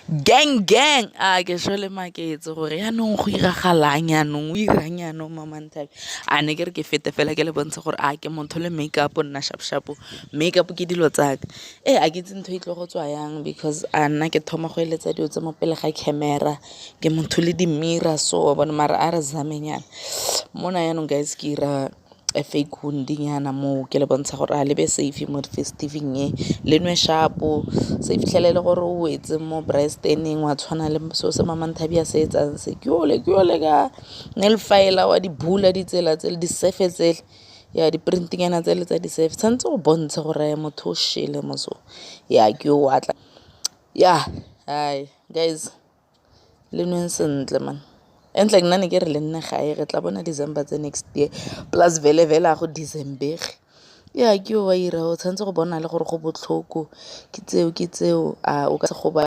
Gang gang ke shole maketse gore yaanong go iragalang yaanong o irang yaanong Mamanthabi a ne ke re ke fete fela ke le bontshe gore ke motho le makeup nna sharp makeup ke dilo tsaka a ke itse ntho e tle go tswa yang because a nna ke thoma go eletsa dio tse mo pele ga camera ke motho le di-mirror so bona mara a re zameng yana mona yaanong guys ke ira fake wounding yana moo ke le bontsha gore a lebe safe mo festiveng e le nwe shapo se fitlhelele gore o wetse mo breast-eneng wa tshwana le seo se Mamanthabi a se etsang se ke ole ka nail file wa di bula ditsela tsele di-surfe tsele ya di-printing yana tsele tsa di-surfe tshwanetse go bontshe gore motho o shele mo so ke o atla hi guys le nweng sentle man entle nna ne ke re le nne gae re tla bona December tse next year plus vele a go December ke o wa ira o tshwanetse go bona le gore go botlhoko ke tseo o ka se go ba